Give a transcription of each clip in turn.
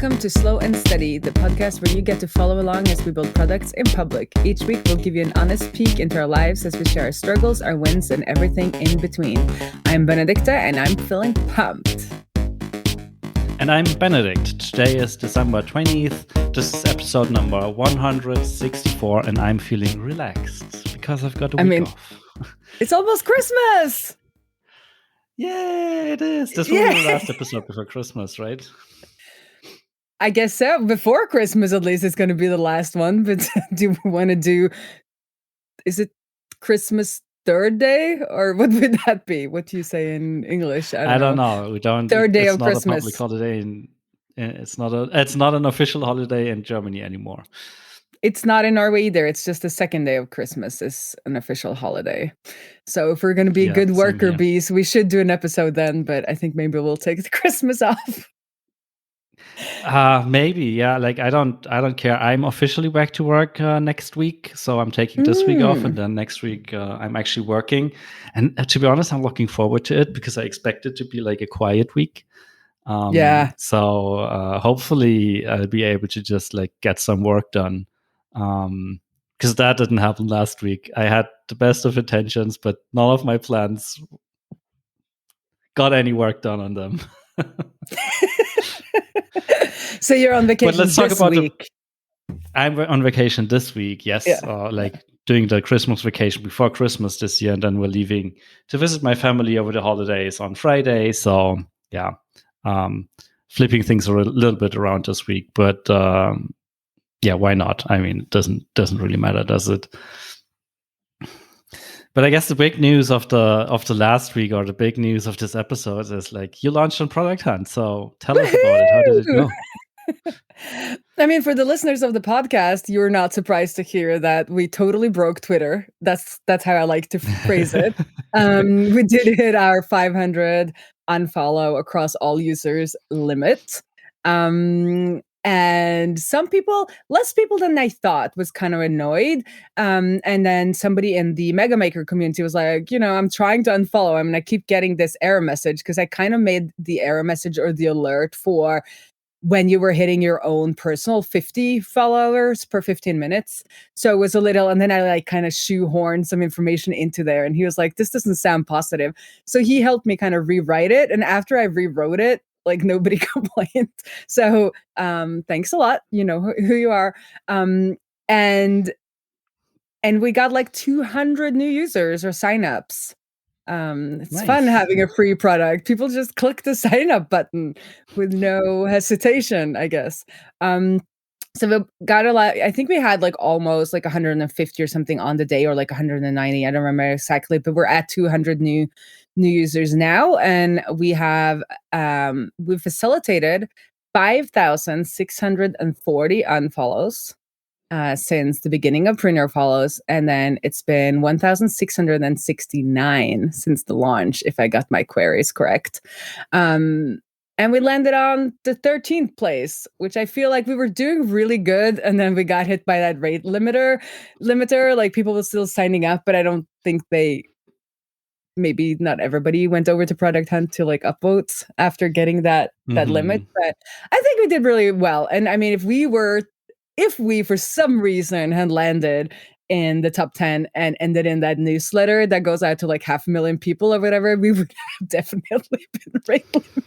Welcome to Slow and Steady, the podcast where you get to follow along as we build products in public. Each week, we'll give you an honest peek into our lives as we share our struggles, our wins, and everything in between. I'm Benedicte, and I'm feeling pumped. And I'm Benedikt. Today is December 20th. This is episode number 164, and I'm feeling relaxed because I've got a week off. It's almost Christmas! Yay, it is. This will be the last episode before Christmas, right? I guess so. Before Christmas, at least, it's going to be the last one. But do we want to do... Is it Christmas third day? Or what would that be? What do you say in English? I don't know. We don't. Third day of Christmas. Christmas. It's not a public holiday. It's not an official holiday in Germany anymore. It's not in Norway either. It's just the second day of Christmas is an official holiday. So if we're going to be good worker bees, we should do an episode then. But I think maybe we'll take the Christmas off. Maybe, yeah. Like I don't care. I'm officially back to work next week, so I'm taking this week off, and then next week I'm actually working. And to be honest, I'm looking forward to it because I expect it to be like a quiet week. So hopefully I'll be able to just like get some work done. Because that didn't happen last week. I had the best of intentions, but none of my plans got any work done on them. So you're on vacation this week. I'm on vacation this week, yes. Doing the Christmas vacation before Christmas this year, and then we're leaving to visit my family over the holidays on Friday. So yeah, flipping things a little bit around this week, but yeah, why not? I mean, it doesn't really matter, does it? But I guess the big news of the last week, or the big news of this episode, is like you launched on ProductHunt. So tell us about it. How did it go? I mean, for the listeners of the podcast, you're not surprised to hear that we totally broke Twitter. That's how I like to phrase it. We did hit our 500 unfollow across all users limit. And some people, less people than I thought, was kind of annoyed. And then somebody in the Mega Maker community was like, I'm trying to unfollow him and I keep getting this error message, because I kind of made the error message or the alert for when you were hitting your own personal 50 followers per 15 minutes. So it was a little, and then I like kind of shoehorned some information into there. And he was like, this doesn't sound positive. So he helped me kind of rewrite it. And after I rewrote it, like nobody complained. So thanks a lot. You know who you are. And we got like 200 new users or signups. It's nice. Fun having a free product. People just click the sign up button with no hesitation, I guess. So we got a lot. I think we had like almost like 150 or something on the day, or like 190. I don't remember exactly, but we're at 200 new users now, and we've facilitated 5,640 unfollows since the beginning of Prune Your Follows, and then it's been 1,669 since the launch, if I got my queries correct. And we landed on the 13th place, which I feel like we were doing really good. And then we got hit by that rate limiter. Like people were still signing up, but I don't think maybe not everybody went over to ProductHunt to like upvote after getting that limit. But I think we did really well. And I mean, if we for some reason had landed in the top 10 and ended in that newsletter that goes out to like 500,000 people or whatever, we would have definitely been rate limited.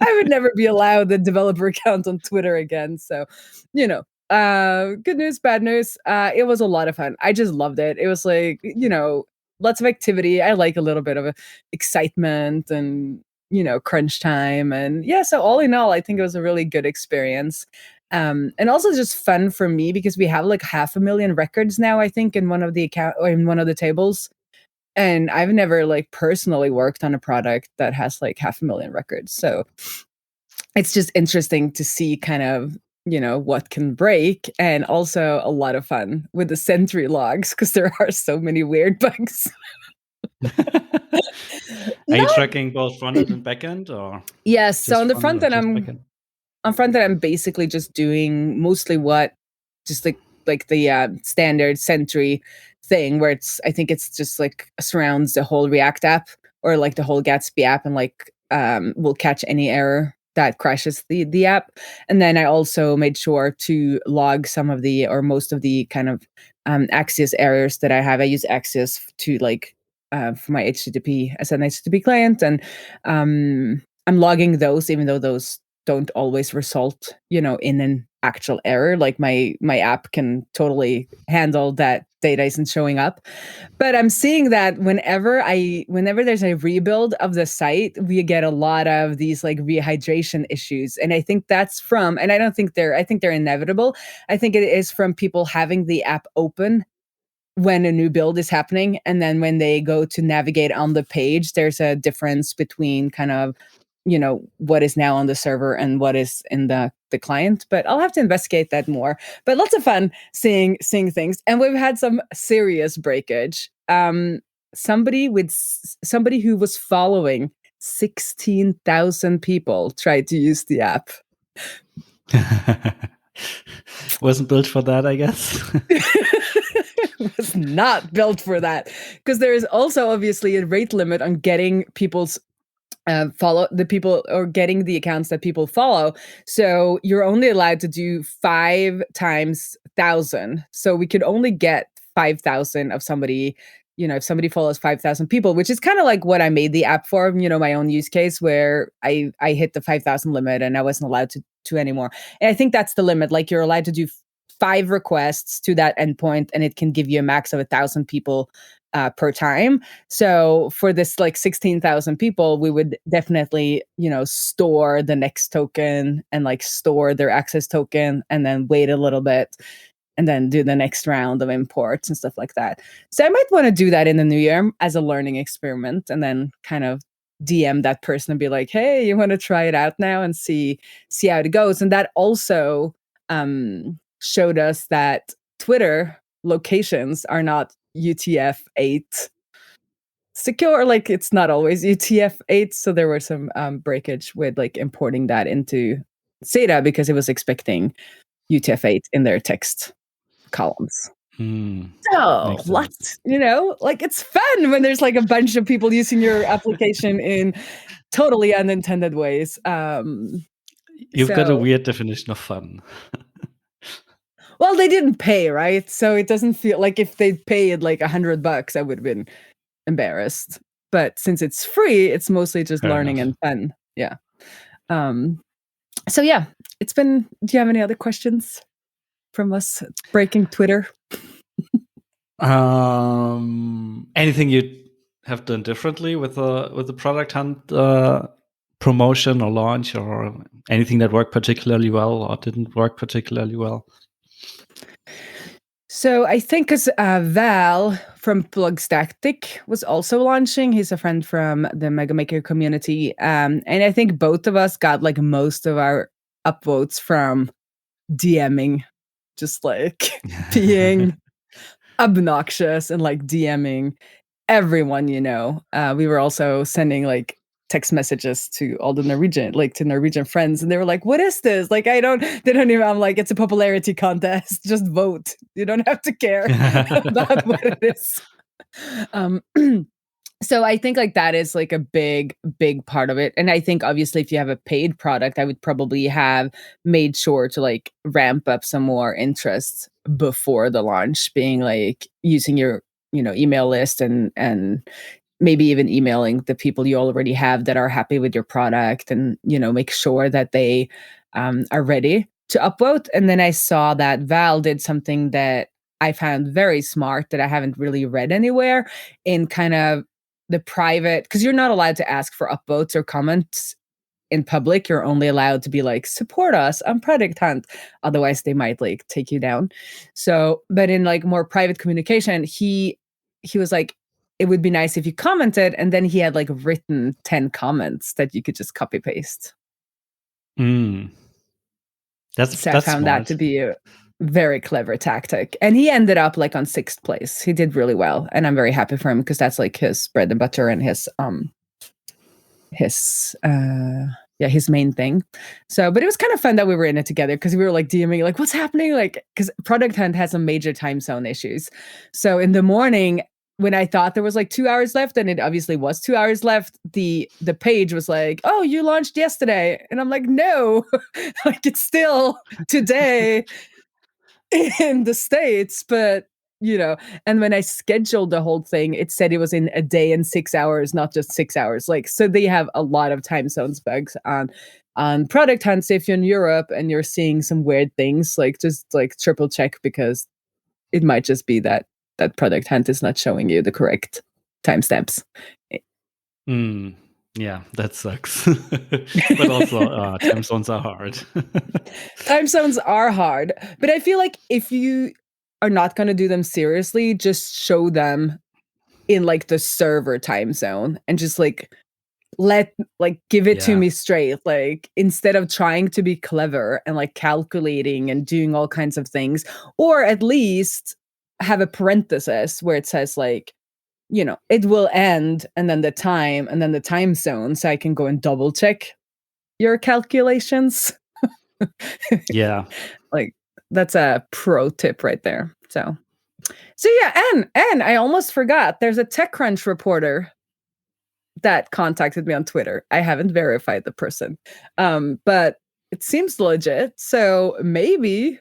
I would never be allowed the developer account on Twitter again. So, good news, bad news. It was a lot of fun. I just loved it. It was like, lots of activity. I like a little bit of excitement and, crunch time. And yeah, so all in all, I think it was a really good experience. And also just fun for me because we have like 500,000 records now, I think, in one of the account or in one of the tables. And I've never like personally worked on a product that has like 500,000 records. So it's just interesting to see kind of, what can break, and also a lot of fun with the sentry logs because there are so many weird bugs. Are you tracking both front end and back end, or? Yes. So on the front end, I'm basically just doing mostly just like the standard Sentry thing, where I think it's just like surrounds the whole React app or like the whole Gatsby app, and like will catch any error that crashes the app. And then I also made sure to log some of the, or most of the kind of Axios errors that I have. I use Axios to like for my HTTP as an HTTP client, and I'm logging those, even though those don't always result, in an actual error. Like my app can totally handle that data isn't showing up. But I'm seeing that whenever there's a rebuild of the site, we get a lot of these like rehydration issues. And I think and I don't think I think they're inevitable. I think it is from people having the app open when a new build is happening. And then when they go to navigate on the page, there's a difference between kind of, what is now on the server and what is in the client. But I'll have to investigate that more. But lots of fun seeing things. And we've had some serious breakage. Somebody who was following 16,000 people tried to use the app. Wasn't built for that, I guess. Was not built for that, because there is also obviously a rate limit on getting people's follow the people, or getting the accounts that people follow. So you're only allowed to do 5 times 1,000. So we could only get 5,000 of somebody. If somebody follows 5,000 people, which is kind of like what I made the app for, my own use case, where I hit the 5,000 limit and I wasn't allowed to anymore. And I think that's the limit. Like, you're allowed to do 5 requests to that endpoint, and it can give you a max of 1,000 people per time. So for this like 16,000 people, we would definitely, store the next token and like store their access token, and then wait a little bit, and then do the next round of imports and stuff like that. So I might want to do that in the new year as a learning experiment, and then kind of DM that person and be like, hey, you want to try it out now and see how it goes. And that also showed us that Twitter locations are not UTF-8 secure. Like, it's not always UTF-8. So there were some breakage with like importing that into Zeta, because it was expecting UTF-8 in their text columns. So lots, like, it's fun when there's like a bunch of people using your application in totally unintended ways. You've got a weird definition of fun. Well, they didn't pay, right? So it doesn't feel like, if they paid like $100, I would have been embarrassed. But since it's free, it's mostly just learning and fun. Yeah. So yeah, it's been. Do you have any other questions from us breaking Twitter? Anything you have done differently with the ProductHunt promotion or launch, or anything that worked particularly well or didn't work particularly well? So I think because Val from Plugstatic was also launching. He's a friend from the Mega Maker community. And I think both of us got like most of our upvotes from DMing, just like being obnoxious and like DMing everyone, we were also sending like text messages to all the Norwegian friends, and they were like, what is this? Like, they don't even, I'm like, it's a popularity contest, just vote, you don't have to care about what it is. So I think like that is like a big part of it. And I think obviously if you have a paid product, I would probably have made sure to like ramp up some more interest before the launch, being like using your email list, and maybe even emailing the people you already have that are happy with your product, and make sure that they are ready to upvote. And then I saw that Val did something that I found very smart, that I haven't really read anywhere, in kind of the private, because you're not allowed to ask for upvotes or comments in public. You're only allowed to be like, support us on ProductHunt, otherwise they might like take you down. So, but in like more private communication, he was like, it would be nice if you commented, and then he had like written 10 comments that you could just copy paste. That's I found smart. that to be a very clever tactic. And he ended up like on 6th place. He did really well, and I'm very happy for him, because that's like his bread and butter and his main thing. So, but it was kind of fun that we were in it together, because we were like DMing, like, what's happening? Like, because ProductHunt has some major time zone issues. So in the morning, when I thought there was like 2 hours left, and it obviously was 2 hours left, the page was like, "Oh, you launched yesterday." And I'm like, "No, like it's still today in the States." But, and when I scheduled the whole thing, it said it was in a day and 6 hours, not just 6 hours. Like, so they have a lot of time zones bugs on ProductHunt. So if you're in Europe and you're seeing some weird things, like just like triple check, because it might just be that ProductHunt is not showing you the correct timestamps. Yeah, that sucks. But also, time zones are hard. Time zones are hard, but I feel like if you are not going to do them seriously, just show them in like the server time zone, and just like give it to me straight. Like, instead of trying to be clever and like calculating and doing all kinds of things, or at least have a parenthesis where it says like, it will end, and then the time, and then the time zone, so I can go and double check your calculations. Yeah. Like, that's a pro tip right there. So yeah, and I almost forgot, there's a TechCrunch reporter that contacted me on Twitter. I haven't verified the person, but it seems legit. So maybe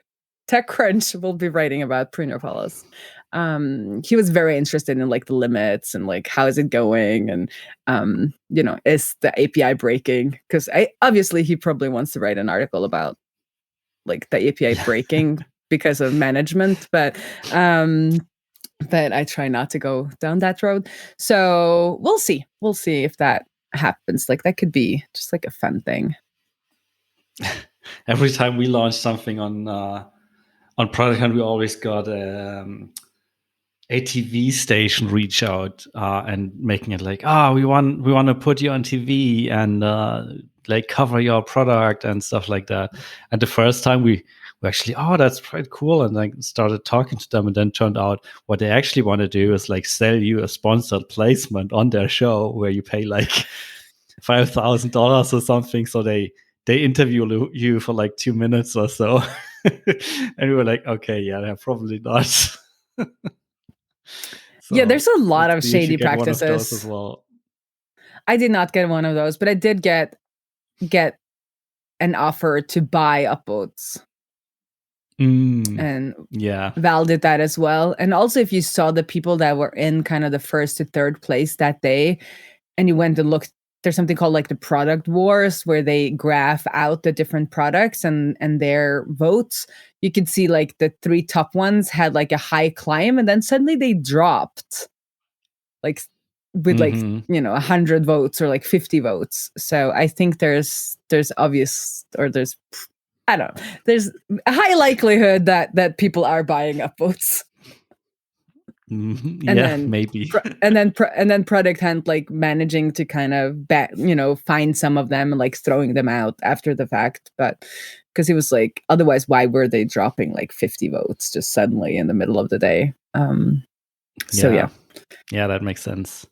TechCrunch will be writing about Prune Your Follows. He was very interested in like the limits and like how is it going, and is the API breaking? Because obviously he probably wants to write an article about like the API breaking because of management, but I try not to go down that road. So we'll see. We'll see if that happens. Like, that could be just like a fun thing. Every time we launch something on ProductHunt, we always got a TV station reach out and making it like, we want to put you on TV and like cover your product and stuff like that. And the first time we actually, that's quite cool, and like started talking to them, and then turned out what they actually want to do is like sell you a sponsored placement on their show where you pay like $5,000 or something. So they interview you for like 2 minutes or so. And we were like, okay, yeah, probably not. So yeah, there's a lot of shady practices. One of those as well. I did not get one of those, but I did get an offer to buy upvotes. And Val did that as well. And also, if you saw the people that were in kind of the first to third place that day, and you went and looked, there's something called like the product wars, where they graph out the different products and their votes. You could see like the 3 top ones had like a high climb, and then suddenly they dropped like with like 100 votes or like 50 votes. So I think there's obvious, or there's, I don't know, there's a high likelihood that people are buying upvotes. Maybe. and then ProductHunt like managing to kind of find some of them and like throwing them out after the fact. But because he was like, otherwise why were they dropping like 50 votes just suddenly in the middle of the day? Yeah, that makes sense.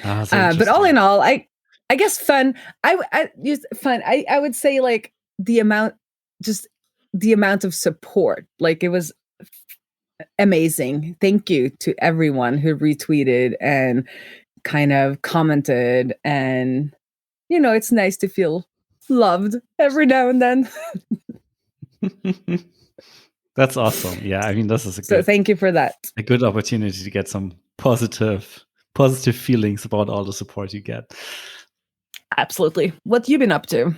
But all in all, I guess fun. I use fun. I would say like the amount of support, like it was amazing. Thank you to everyone who retweeted and kind of commented, and it's nice to feel loved every now and then. That's awesome. Yeah, I mean, this is so thank you for that. A good opportunity to get some positive feelings about all the support you get. Absolutely. What you been up to?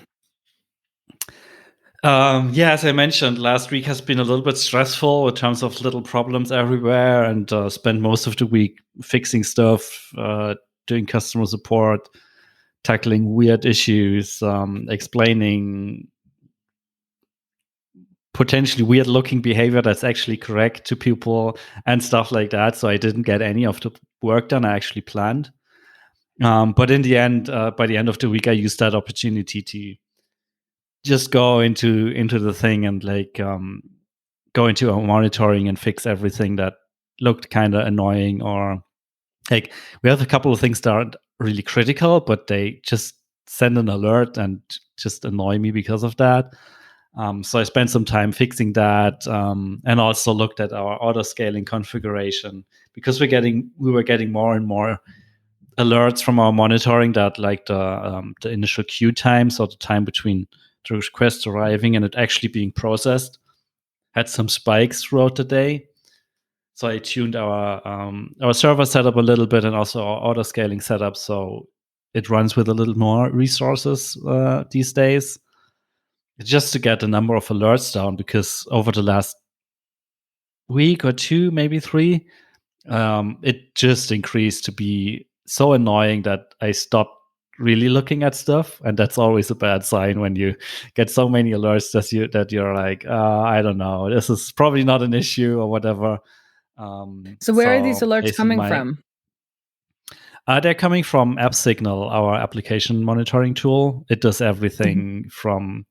As I mentioned, last week has been a little bit stressful in terms of little problems everywhere, and spent most of the week fixing stuff, doing customer support, tackling weird issues, explaining potentially weird looking behavior that's actually correct to people and stuff like that. So I didn't get any of the work done I actually planned. But in the end, by the end of the week, I used that opportunity to just go into the thing and like go into our monitoring and fix everything that looked kind of annoying, or like we have a couple of things that aren't really critical, but they just send an alert and just annoy me because of that. So I spent some time fixing that, and also looked at our auto scaling configuration, because we were getting more and more alerts from our monitoring that, like, the initial queue time, so the time between the request arriving and it actually being processed, had some spikes throughout the day. So I tuned our server setup a little bit, and also our auto scaling setup, so it runs with a little more resources these days, just to get the number of alerts down, because over the last week or two, maybe 3, it just increased to be so annoying that I stopped really looking at stuff. And that's always a bad sign when you get so many alerts that you're like, I don't know, this is probably not an issue or whatever. So where are these alerts basically coming from? They're coming from AppSignal, our application monitoring tool. It does everything from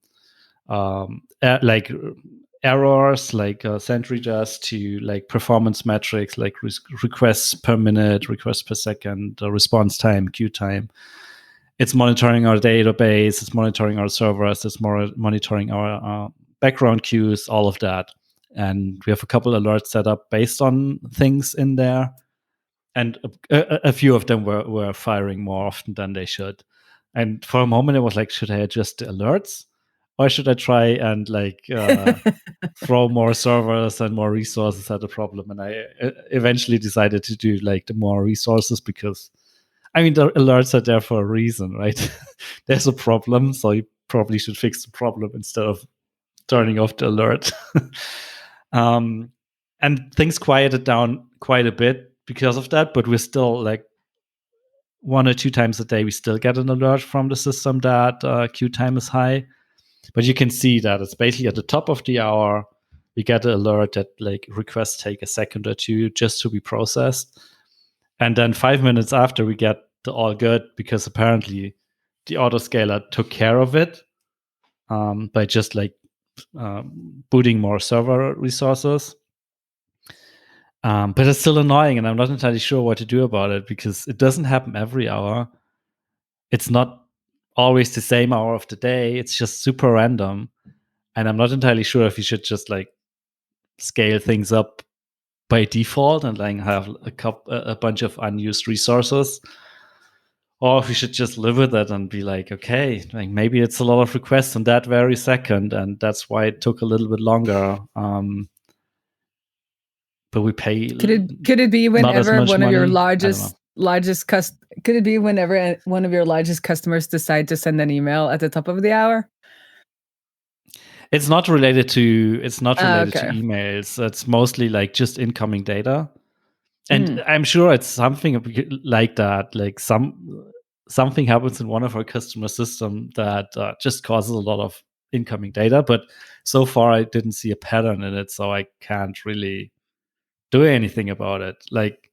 like errors, like sentry just, to like performance metrics, like requests per minute, requests per second, response time, queue time. It's monitoring our database, it's monitoring our servers, it's monitoring our background queues, all of that. And we have a couple alerts set up based on things in there. And a few of them were firing more often than they should. And for a moment, it was like, should I adjust the alerts? Or should I try and like throw more servers and more resources at the problem? And I eventually decided to do like the more resources, because I mean, the alerts are there for a reason, right? There's a problem, so you probably should fix the problem instead of turning off the alert. And things quieted down quite a bit because of that, but we're still like 1 or 2 times a day we still get an alert from the system that queue time is high. But you can see that it's basically at the top of the hour we get an alert that like requests take a second or two just to be processed, and then 5 minutes after we get the all good, because apparently the autoscaler took care of it by just like booting more server resources. But it's still annoying, and I'm not entirely sure what to do about it, because it doesn't happen every hour. It's not always the same hour of the day. It's just super random. And I'm not entirely sure if you should just like scale things up by default and like have a bunch of unused resources, or if we should just live with it and be like, okay, like maybe it's a lot of requests on that very second, and that's why it took a little bit longer. But we pay Could it be not as whenever much one of your money? could it be whenever one of your largest customers decide to send an email at the top of the hour? It's not related to Okay. emails. It's mostly like just incoming data. And I'm sure it's something like that. Like something happens in one of our customer system that just causes a lot of incoming data. But so far, I didn't see a pattern in it, so I can't really do anything about it. Like,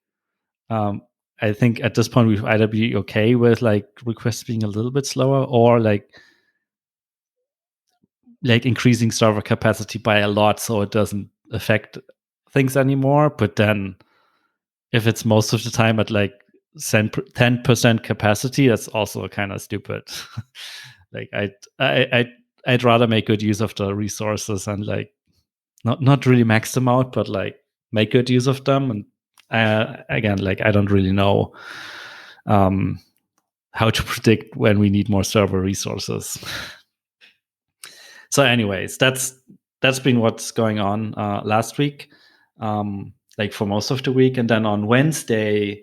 I think at this point we've either be okay with like requests being a little bit slower, or like increasing server capacity by a lot so it doesn't affect things anymore. But then if it's most of the time at like 10% capacity, that's also kind of stupid. Like I'd rather make good use of the resources and like not really max them out, but like make good use of them. And again, like I don't really know how to predict when we need more server resources. So anyways, that's been what's going on last week, like for most of the week. And then on Wednesday,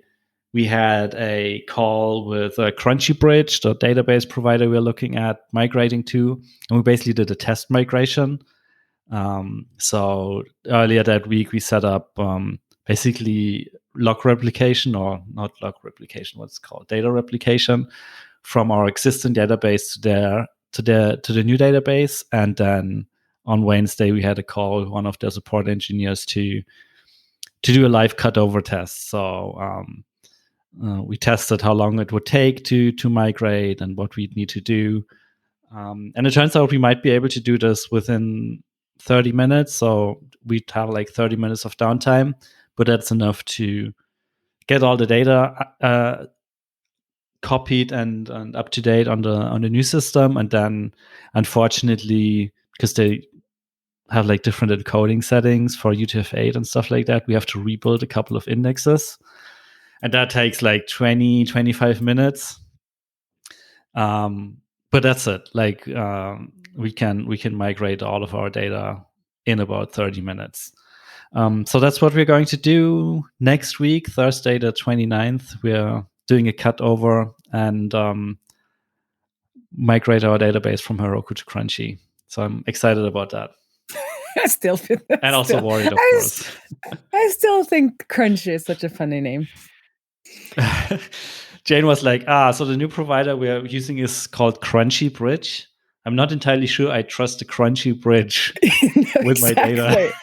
we had a call with CrunchyBridge, the database provider we're looking at migrating to. And we basically did a test migration. So earlier that week, we set up basically log replication, or not log replication, what's called data replication, from our existing database to the new database. And then on Wednesday we had a call with one of the support engineers to do a live cutover test. So we tested how long it would take to migrate and what we'd need to do. And it turns out we might be able to do this within 30 minutes. So we'd have like 30 minutes of downtime, but that's enough to get all the data copied and up to date on the new system. And then unfortunately because they have like different encoding settings for UTF-8 and stuff like that. We have to rebuild a couple of indexes, and that takes like 20-25 minutes. But that's it. Like we can migrate all of our data in about 30 minutes. So that's what we're going to do next week, Thursday the 29th. We're doing a cutover and migrate our database from Heroku to Crunchy. So I'm excited about that. I still feel and also worried, of course. I still think Crunchy is such a funny name. Jane was like, so the new provider we're using is called Crunchy Bridge. I'm not entirely sure I trust the Crunchy Bridge with my data.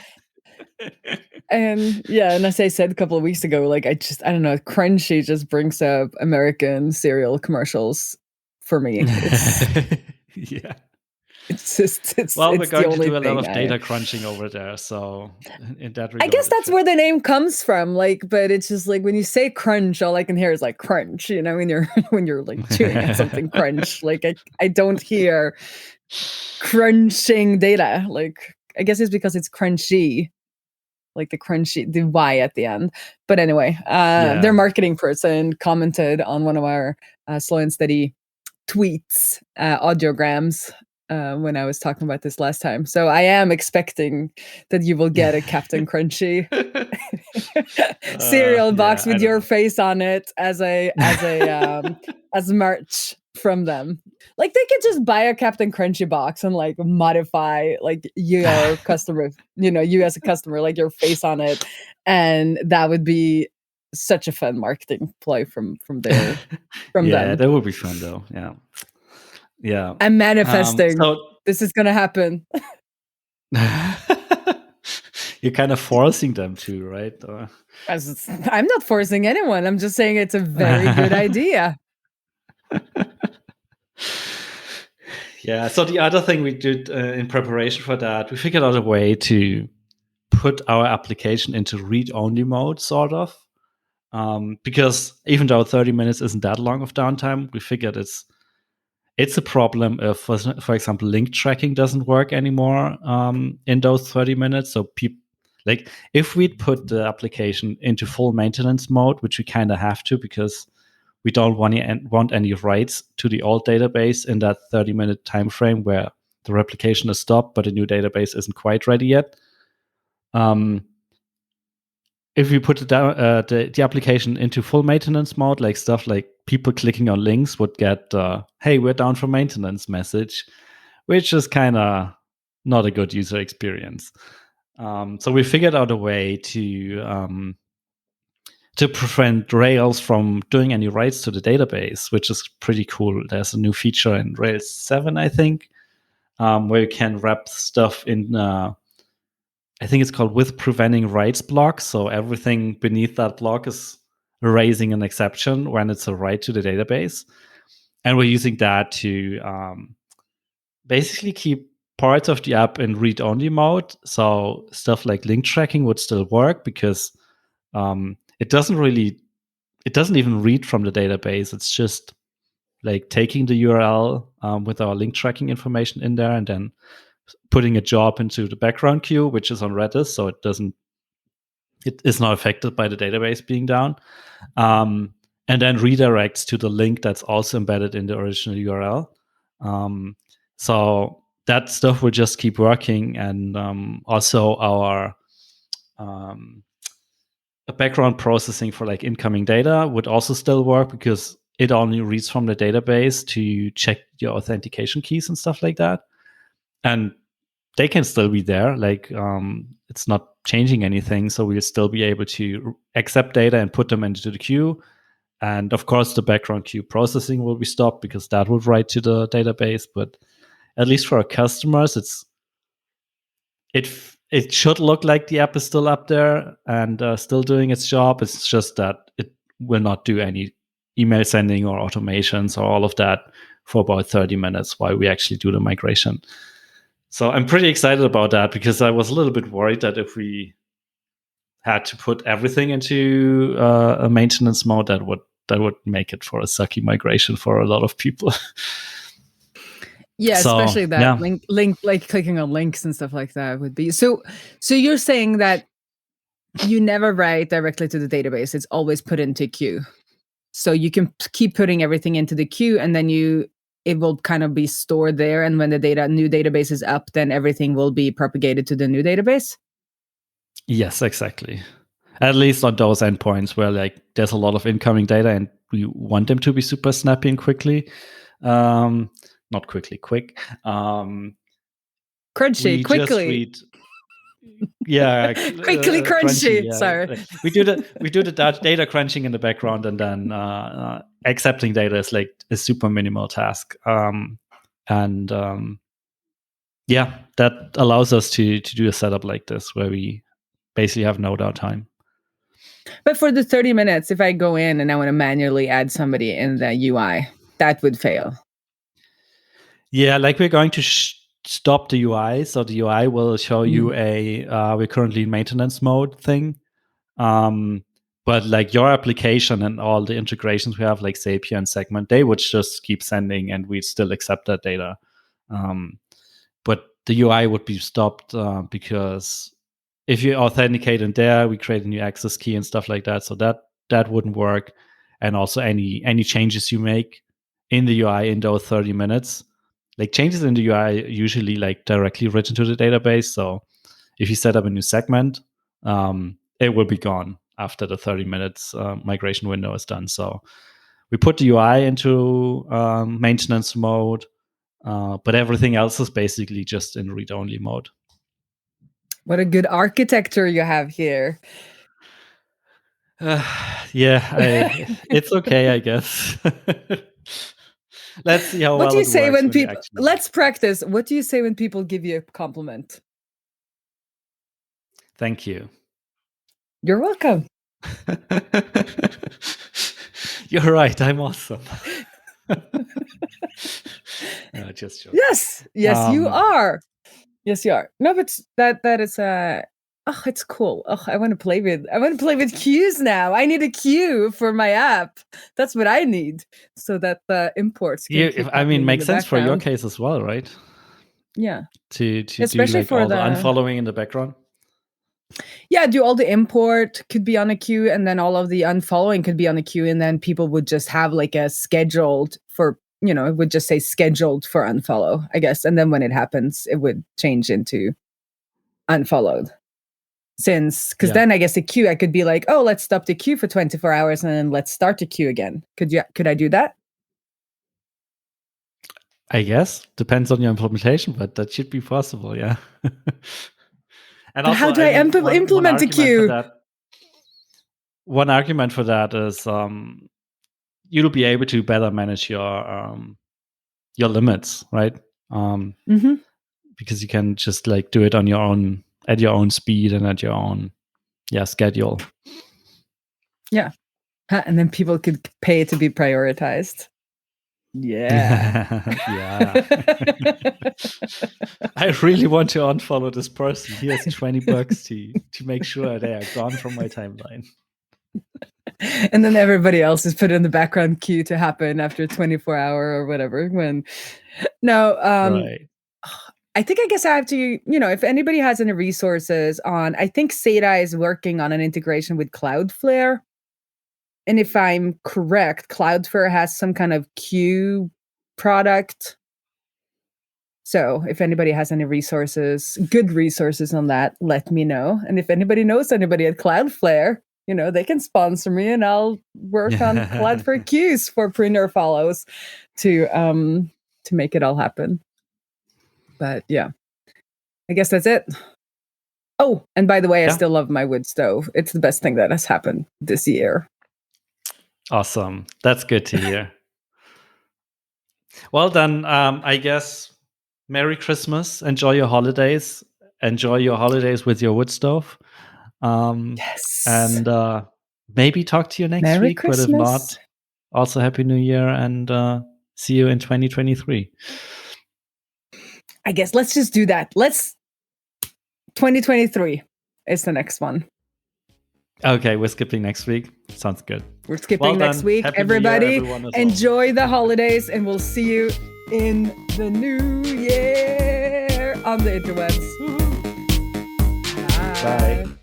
And yeah, and as I said a couple of weeks ago, like I don't know, Crunchy just brings up American cereal commercials for me. Yeah. It's just we're going to do a lot of data crunching over there, so in that regard, I guess that's where the name comes from. Like, but it's just like when you say crunch, all I can hear is like crunch. You know, when you're like chewing on something crunch. Like I don't hear crunching data. Like I guess it's because it's crunchy, like the Y at the end. But anyway, their marketing person commented on one of our Slow and Steady tweets, audiograms, when I was talking about this last time. So I am expecting that you will get a Captain Crunchy cereal box with your face on it as merch from them. Like they could just buy a Captain Crunchy box and like modify like your customer, you as a customer, like your face on it, and that would be such a fun marketing ploy from them. Yeah, that would be fun though. Yeah. I'm manifesting. This is gonna happen. You're kind of forcing them to, right? I'm not forcing anyone. I'm just saying it's a very good idea. Yeah. So the other thing we did in preparation for that, we figured out a way to put our application into read-only mode, sort of. Because even though 30 minutes isn't that long of downtime, we figured it's a problem if, for example, link tracking doesn't work anymore in those 30 minutes. So like if we'd put the application into full maintenance mode, which we kind of have to because we don't want any writes to the old database in that 30-minute time frame where the replication is stopped, but the new database isn't quite ready yet. If we put the application into full maintenance mode, like stuff like people clicking on links would get, hey, we're down for maintenance message, which is kind of not a good user experience. So we figured out a way to prevent Rails from doing any writes to the database, which is pretty cool. There's a new feature in Rails 7, I think, where you can wrap stuff in I think it's called with preventing writes block. So everything beneath that block is raising an exception when it's a write to the database. And we're using that to basically keep parts of the app in read-only mode. So stuff like link tracking would still work because it doesn't even read from the database. It's just like taking the URL with our link tracking information in there and then putting a job into the background queue, which is on Redis, so it is not affected by the database being down, and then redirects to the link that's also embedded in the original URL. So that stuff will just keep working, and also our background processing for like incoming data would also still work because it only reads from the database to check your authentication keys and stuff like that. And they can still be there. Like it's not changing anything. So we'll still be able to accept data and put them into the queue. And of course, the background queue processing will be stopped because that would write to the database. But at least for our customers, it should look like the app is still up there and still doing its job. It's just that it will not do any email sending or automations or all of that for about 30 minutes while we actually do the migration. So I'm pretty excited about that because I was a little bit worried that if we had to put everything into a maintenance mode, that would make it for a sucky migration for a lot of people. Yeah, So, especially that yeah. link, like clicking on links and stuff like that would be. So you're saying that you never write directly to the database. It's always put into queue. So you can keep putting everything into the queue, and then it will kind of be stored there. And when the new database is up, then everything will be propagated to the new database. Yes, exactly. At least on those endpoints where like there's a lot of incoming data and we want them to be super snappy and quickly. Not quickly, quick. Crunchy, quickly. Just read. Yeah, quickly crunchy. Yeah. Sorry, we do the data crunching in the background, and then accepting data is like a super minimal task. Yeah, that allows us to do a setup like this where we basically have no downtime. But for the 30 minutes, if I go in and I want to manually add somebody in the UI, that would fail. Yeah, like we're going to stop the UI. So the UI will show you we're currently in maintenance mode thing. But like your application and all the integrations we have, like Zapier and Segment, they would just keep sending and we'd still accept that data. But the UI would be stopped because if you authenticate in there, we create a new access key and stuff like that. So that wouldn't work. And also any changes you make in the UI in those 30 minutes, like changes in the UI usually like directly written to the database. So if you set up a new segment, it will be gone after the 30 minutes migration window is done. So we put the UI into maintenance mode, but everything else is basically just in read-only mode. What a good architecture you have here. It's okay, I guess. Let's see how what well do you it say works when people actually... Let's practice. What do you say when people give you a compliment? Thank you. You're welcome. You're right, I'm awesome. Just joking. Yes, you are. Yes, you are. No, but that is it's cool. I want to play with queues now. I need a queue for my app. That's what I need, so that the imports can keep happening makes in the sense for your background. case as well, right? Yeah. To Especially do like for all the unfollowing in the background. Yeah, do all the import could be on a queue, and then all of the unfollowing could be on a queue, and then people would just have like a scheduled for, it would just say scheduled for unfollow, I guess. And then when it happens, it would change into unfollowed. Because then I guess the queue, I could be like, oh, let's stop the queue for 24 hours and then let's start the queue again. Could I do that? I guess depends on your implementation, but that should be possible. Yeah. And but also, how do I implement a queue? One argument for that is you'll be able to better manage your limits, right? Because you can just like do it on your own, at your own speed and at your own schedule. Yeah. And then people could pay to be prioritized. Yeah. Yeah. I really want to unfollow this person. Here's $20 to make sure they are gone from my timeline. And then everybody else is put in the background queue to happen after 24 hour or whatever. Right. I guess I have to, if anybody has any resources on, I think SATA is working on an integration with Cloudflare. And if I'm correct, Cloudflare has some kind of queue product. So if anybody has any good resources on that, let me know. And if anybody knows anybody at Cloudflare, they can sponsor me and I'll work on Cloudflare queues for Prune Your Follows to make it all happen. But yeah, I guess that's it. Oh, and by the way, I still love my wood stove. It's the best thing that has happened this year. Awesome. That's good to hear. Well, then, I guess Merry Christmas. Enjoy your holidays. Enjoy your holidays with your wood stove. Yes. And maybe talk to you next Merry week. Christmas. But if not, also Happy New Year and see you in 2023. I guess let's just do that. 2023 is the next one. Okay, we're skipping next week. Sounds good. We're skipping next week. Everybody, enjoy the holidays, and we'll see you in the new year on the interwebs. Bye.